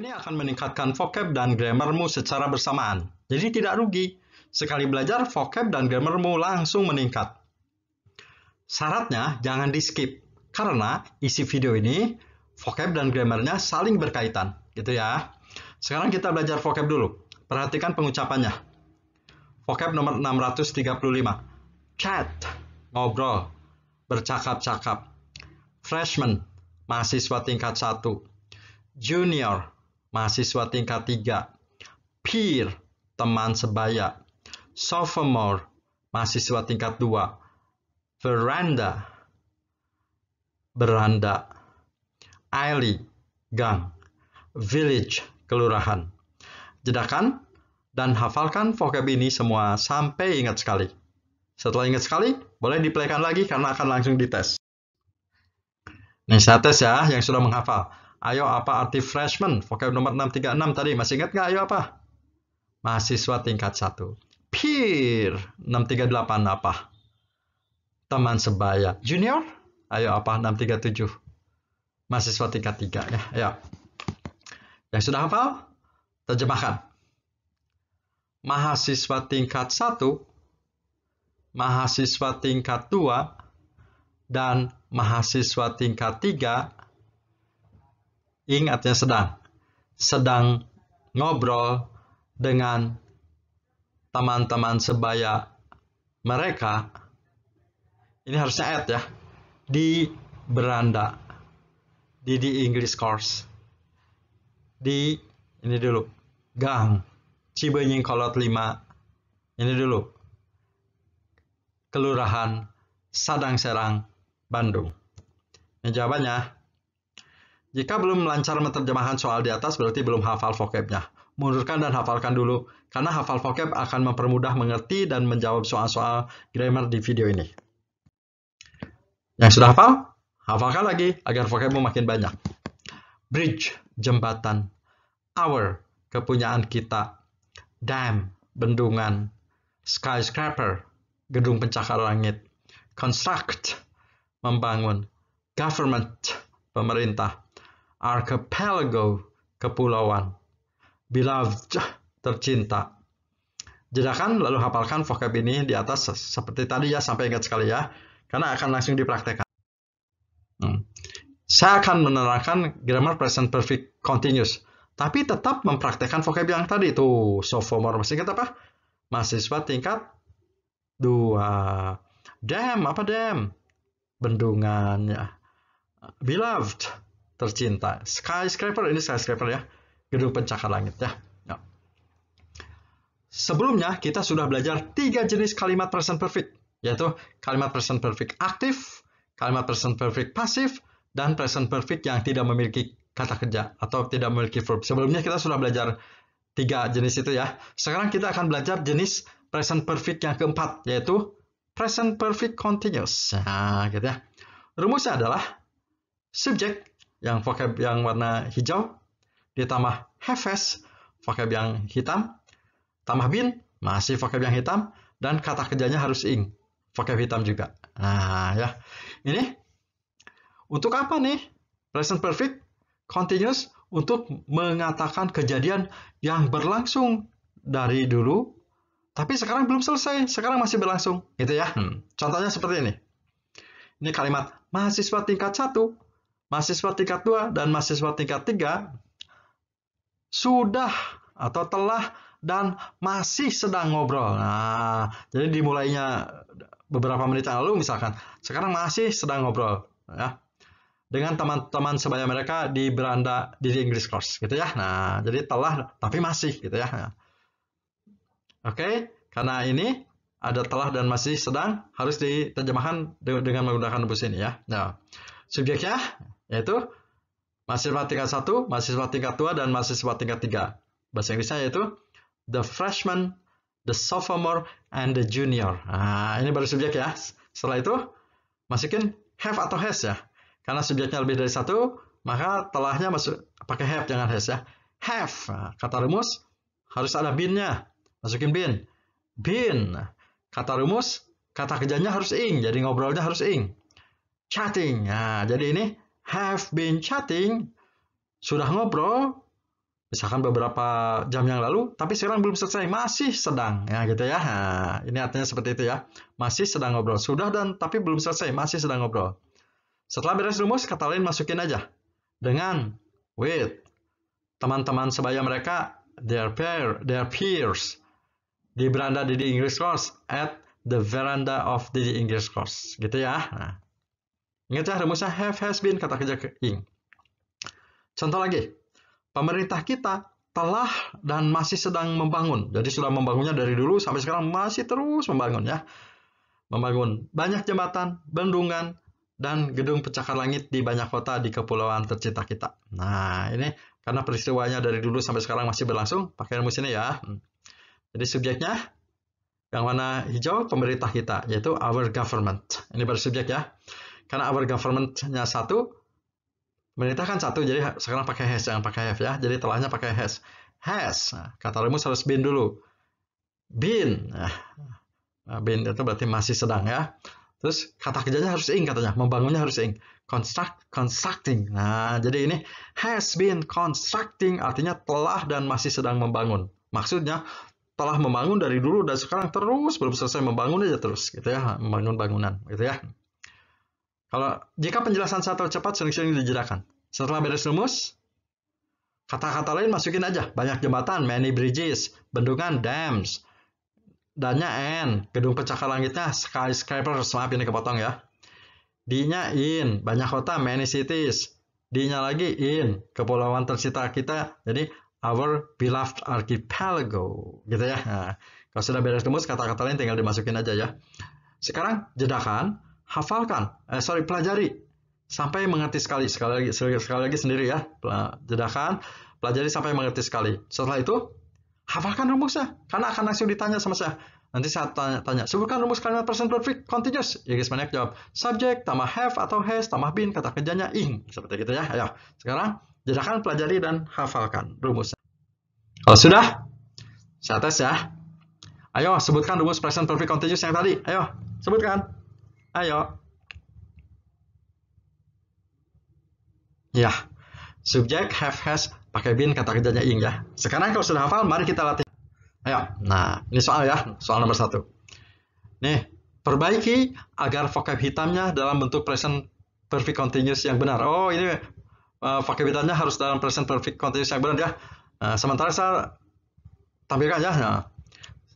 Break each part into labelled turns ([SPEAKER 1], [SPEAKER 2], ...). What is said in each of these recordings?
[SPEAKER 1] ini akan meningkatkan vocab dan grammarmu secara bersamaan. Jadi tidak rugi. Sekali belajar, vocab dan grammarmu langsung meningkat. Syaratnya jangan di-skip, karena isi video ini, vocab dan grammarnya saling berkaitan. Gitu ya. Sekarang kita belajar vocab dulu. Perhatikan pengucapannya. Vocab nomor 635. Chat, ngobrol, bercakap-cakap. Freshman, mahasiswa tingkat 1. Junior, mahasiswa tingkat 3. Peer, teman sebaya. Sophomore, mahasiswa tingkat 2. Veranda, beranda. Alley, gang. Village, kelurahan. Jedakan dan hafalkan vocab ini semua sampai ingat sekali. Setelah ingat sekali, boleh diplaykan lagi karena akan langsung dites. Nih saya tes ya yang sudah menghafal. Ayo, apa arti freshman? Vocab nomor 636 tadi. Masih ingat nggak? Ayo apa? Mahasiswa tingkat 1. Peer, 638 apa? Teman sebaya. Junior? Ayo apa? 637. Mahasiswa tingkat 3 ya. Ayo. Yang sudah hafal? Terjemahkan. Mahasiswa tingkat 1, mahasiswa tingkat 2, dan mahasiswa tingkat 3 ingatnya sedang ngobrol dengan teman-teman sebaya mereka. Ini harusnya add ya, di beranda, di English course, di ini dulu gang Cibenying Kolot 5, ini dulu kelurahan Sadang Serang, Bandung. Ini jawabannya. Jika belum lancar menerjemahkan soal di atas, berarti belum hafal vocabnya. Mundurkan dan hafalkan dulu, karena hafal vocab akan mempermudah mengerti dan menjawab soal-soal grammar di video ini. Yang sudah hafal, hafalkan lagi agar vocabmu makin banyak. Bridge, jembatan. Our, kepunyaan kita. Dam, bendungan. Skyscraper, gedung pencakar langit. Construct, membangun. Government, pemerintah. Archipelago, kepulauan. Beloved, tercinta. Jedakan lalu hafalkan vocab ini di atas seperti tadi ya, sampai ingat sekali ya, karena akan langsung dipraktekkan. Saya akan menerangkan grammar present perfect continuous, tapi tetap mempraktekkan vocab yang tadi itu. Sophomore, masih ingat apa? Mahasiswa tingkat 2. Dam, apa dam? Bendungan ya. Beloved, tercinta. Skyscraper, ini skyscraper ya. Gedung pencakar langit ya. Sebelumnya kita sudah belajar 3 jenis kalimat present perfect, yaitu kalimat present perfect aktif, kalimat present perfect pasif, dan present perfect yang tidak memiliki kata kerja atau tidak memiliki verb. Sebelumnya kita sudah belajar 3 jenis itu ya. Sekarang kita akan belajar jenis present perfect yang keempat, yaitu present perfect continuous. Nah, gitu ya. Rumusnya adalah subjek yang vocab yang warna hijau, ditambah has, vocab yang hitam, tambah been, masih vocab yang hitam, dan kata kerjanya harus ing, vocab hitam juga. Nah ya, ini untuk apa nih? Present perfect continuous untuk mengatakan kejadian yang berlangsung dari dulu, tapi sekarang belum selesai, sekarang masih berlangsung, gitu ya. Contohnya seperti ini. Ini kalimat mahasiswa tingkat 1, mahasiswa tingkat 2, dan mahasiswa tingkat 3 sudah atau telah dan masih sedang ngobrol. Nah, jadi dimulainya beberapa menit yang lalu misalkan, sekarang masih sedang ngobrol ya, dengan teman-teman sebaya mereka di beranda di English course, gitu ya. Nah, jadi telah tapi masih, gitu ya. Oke, karena ini ada telah dan masih sedang, harus diterjemahkan dengan menggunakan rumus ini ya. Nah, subjeknya yaitu mahasiswa tingkat 1, mahasiswa tingkat 2, dan mahasiswa tingkat 3. Bahasa Inggrisnya yaitu the freshman, the sophomore, and the junior. Nah, ini baru subjek ya. Setelah itu, masukin have atau has ya. Karena subjeknya lebih dari 1, maka telahnya masuk pakai have, jangan has ya. Have, kata rumus, harus ada been-nya. Masukin been. Been, kata rumus, kata kerjanya harus ing, jadi ngobrolnya harus ing. Chatting, nah jadi ini have been chatting, sudah ngobrol Misalkan beberapa jam yang lalu, tapi sekarang belum selesai, masih sedang, ya gitu ya. Nah, ini artinya seperti itu ya. Masih sedang ngobrol. Sudah dan tapi belum selesai, masih sedang ngobrol. Setelah beres rumus, kata lain masukin aja. Dengan with teman-teman sebaya mereka, their peers, di beranda di English course, at the veranda of the English course. Gitu ya. Nah, ingat ya rumusnya have, has been, kata kerja ing. Contoh lagi. Pemerintah kita telah dan masih sedang membangun. Jadi sudah membangunnya dari dulu sampai sekarang masih terus membangun ya. Membangun banyak jembatan, bendungan, dan gedung pencakar langit di banyak kota di kepulauan tercinta kita. Nah, ini karena peristiwanya dari dulu sampai sekarang masih berlangsung, pakai rumus ini ya. Jadi subjeknya yang warna hijau pemerintah kita, yaitu our government. Ini baru subjek ya. Karena our government-nya satu, pemerintah kan satu, jadi sekarang pakai has, jangan pakai have ya. Jadi telahnya pakai has. Has, nah, kata rumus harus been dulu. Been, nah, been itu berarti masih sedang ya. Terus kata kerjanya harus ing katanya, membangunnya harus ing. Constructing. Nah, jadi ini has been constructing artinya telah dan masih sedang membangun. Maksudnya telah membangun dari dulu dan sekarang terus belum selesai membangun aja terus gitu ya, membangun bangunan gitu ya. Kalau jika penjelasan saya terlalu cepat, sering-sering dijelaskan. Setelah beres rumus, kata-kata lain masukin aja. Banyak jembatan, many bridges, bendungan, dams, dannya n, gedung pencakar langitnya, skyscrapers, maaf ini kepotong ya. D-nya in, banyak kota, many cities. D-nya lagi in, kepulauan tercinta kita, jadi our beloved archipelago, gitu ya. Nah, kalau sudah beres rumus, kata-kata lain tinggal dimasukin aja ya. Sekarang jedakan, hafalkan, pelajari sampai mengerti sekali lagi sendiri ya. Jedakan, pelajari sampai mengerti sekali. Setelah itu hafalkan rumusnya, karena akan langsung ditanya sama saya. Nanti saya tanya, sebutkan rumus kalimat present perfect continuous. Ya guys, banyak jawab subjek tambah have atau has tambah been, kata kerjanya ing, seperti gitu ya. Ayo, sekarang jedakan, pelajari dan hafalkan rumusnya. Kalau sudah, saya tes ya. Ayo sebutkan rumus present perfect continuous yang tadi. Ayo sebutkan. Ayo. Ya, subjek have, has, pakai been, kata kerjanya ing ya. Sekarang kalau sudah hafal, mari kita latih. Ayo, nah ini soal ya, soal nomor 1. Nih, perbaiki agar vocab hitamnya dalam bentuk present perfect continuous yang benar. Oh, ini vocab hitamnya harus dalam present perfect continuous yang benar ya. Sementara saya tampilkan ya. Nah,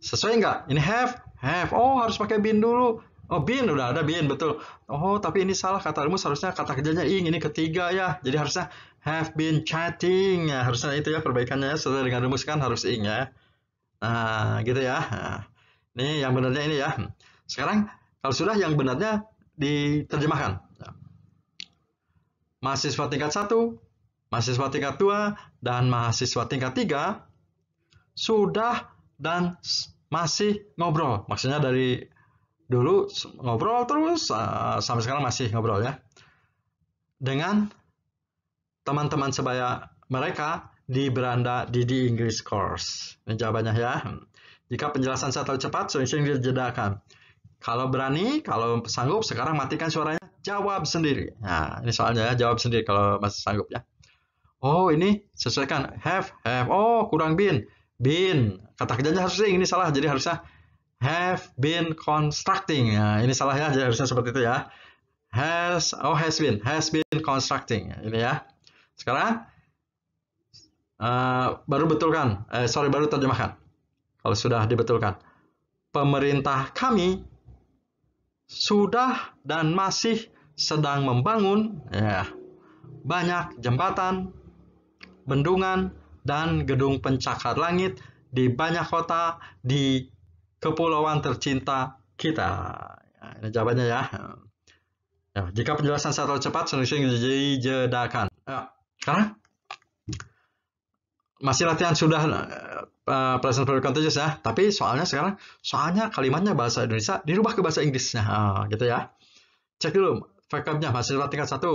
[SPEAKER 1] sesuai nggak? Ini have. Oh, harus pakai been dulu. Oh, been, udah ada been, betul. Oh, tapi ini salah, kata rumus harusnya kata kerjanya ing, ini ketiga ya. Jadi harusnya have been chatting. Ya, harusnya itu ya perbaikannya ya. Sesuai dengan rumus kan harus ing ya. Nah, gitu ya. Nah, ini yang benarnya ini ya. Sekarang, kalau sudah yang benarnya diterjemahkan. Mahasiswa tingkat 1, mahasiswa tingkat 2, dan mahasiswa tingkat 3 sudah dan masih ngobrol. Maksudnya dari dulu ngobrol terus sampai sekarang masih ngobrol ya. Dengan teman-teman sebaya mereka di beranda di English course. Ini jawabannya ya. Jika penjelasan saya terlalu cepat, sering-sering dijedakan. Kalau berani, kalau sanggup, sekarang matikan suaranya, jawab sendiri. Nah, ini soalnya ya, jawab sendiri kalau masih sanggup ya. Oh, ini sesuaikan have. Oh, kurang been. Kata kerjanya harus ini salah, jadi harusnya have been constructing. Nah, ini salah ya, jadi harusnya seperti itu ya. Has been constructing. Ini ya. Sekarang baru betulkan. Baru terjemahkan. Kalau sudah dibetulkan. Pemerintah kami sudah dan masih sedang membangun ya, banyak jembatan, bendungan, dan gedung pencakar langit di banyak kota di kepulauan tercinta kita. Ya, ini jawabannya ya. Ya, jika penjelasan saya terlalu cepat, sering-sering dijedakan. Ya, sekarang masih latihan sudah present perfect continuous ya. Tapi soalnya kalimatnya bahasa Indonesia dirubah ke bahasa Inggrisnya. Gitu ya. Cek dulu vocabnya. Mahasiswa tingkat 1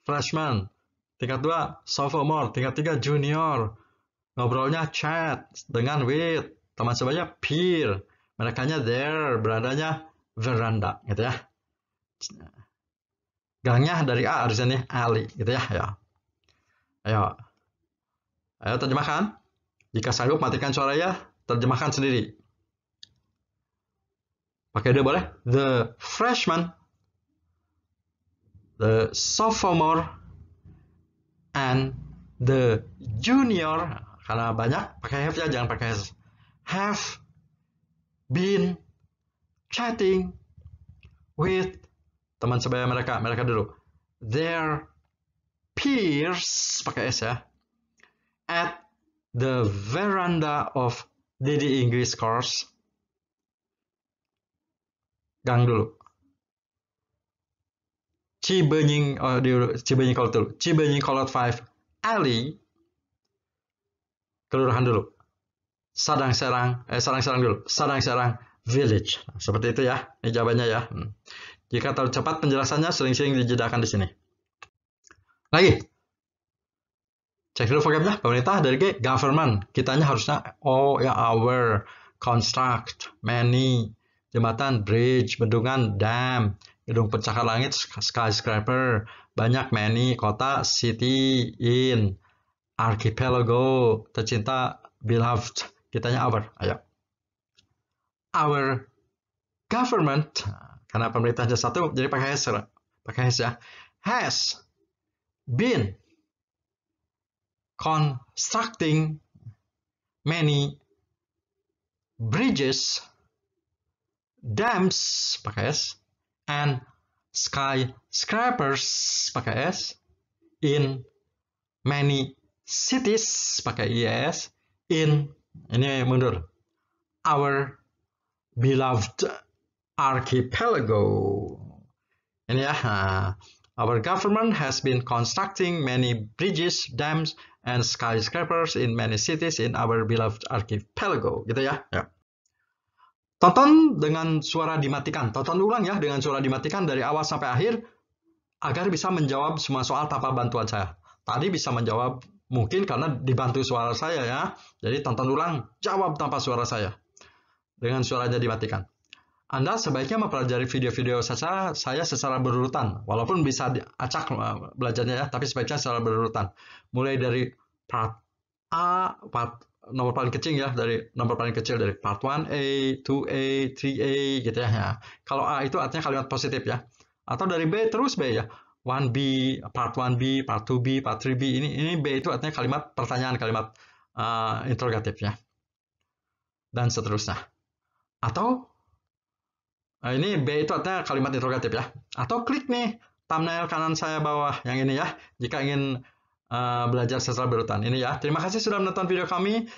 [SPEAKER 1] freshman, tingkat 2 sophomore, tingkat 3 junior. Ngobrolnya chat dengan with, teman sebaya peer, merekanya there, berandanya veranda gitu ya. Gangnya dari A harusnya nih alley gitu ya. Ayo. Ayo terjemahkan. Jika sanggup matikan suara ya, terjemahkan sendiri. Pakai dia boleh. The freshman, the sophomore, and the junior. Karena banyak, pakai have ya, jangan pakai has. Have been chatting with teman sebaya mereka dulu. Their peers, pakai s ya. At the veranda of Didi English course. Gang dulu. Cibenying Kolot dulu. Cibenying Kolot 5 Alley. Kelurahan dulu. Sarang-Serang dulu. Sarang-Serang Village. Seperti itu ya. Ini jawabannya ya. Jika terlalu cepat penjelasannya sering-sering dijedakan di sini. Lagi. Cek dulu vocabnya. Pemerintah dari G, government. Kitanya harusnya O ya, our, construct, many, jembatan, bridge, bendungan, dam, gedung pencakar langit, skyscraper, banyak, many, kota, city, in, archipelago, tercinta, beloved. Kitanya our. Ayo. Our government, karena pemerintahnya satu, jadi pakai has. Pakai has ya. Has been constructing many bridges, dams, pakai S, and skyscrapers, pakai S, in many cities, pakai IS, in, ini mundur, our beloved archipelago. Ini ya, our government has been constructing many bridges, dams, and skyscrapers in many cities in our beloved archipelago. Gitu ya. Tonton dengan suara dimatikan. Tonton ulang ya dengan suara dimatikan dari awal sampai akhir agar bisa menjawab semua soal tanpa bantuan saya. Tadi bisa menjawab mungkin karena dibantu suara saya ya. Jadi tonton ulang, jawab tanpa suara saya. Dengan suaranya dimatikan. Anda sebaiknya mempelajari video-video saya secara berurutan. Walaupun bisa diacak belajarnya ya, tapi sebaiknya secara berurutan. Mulai dari part A, nomor paling kecil ya, dari nomor paling kecil dari part 1A, 2A, 3A gitu ya. Kalau A itu artinya kalimat positif ya. Atau dari B terus B ya. 1B, part 1B, part 2B, part 3B. Ini B itu artinya kalimat pertanyaan, kalimat interrogatif ya. Dan seterusnya. Atau ini B itu artinya kalimat interrogatif ya. Atau klik nih thumbnail kanan saya bawah yang ini ya. Jika ingin belajar secara berurutan. Ini ya. Terima kasih sudah menonton video kami.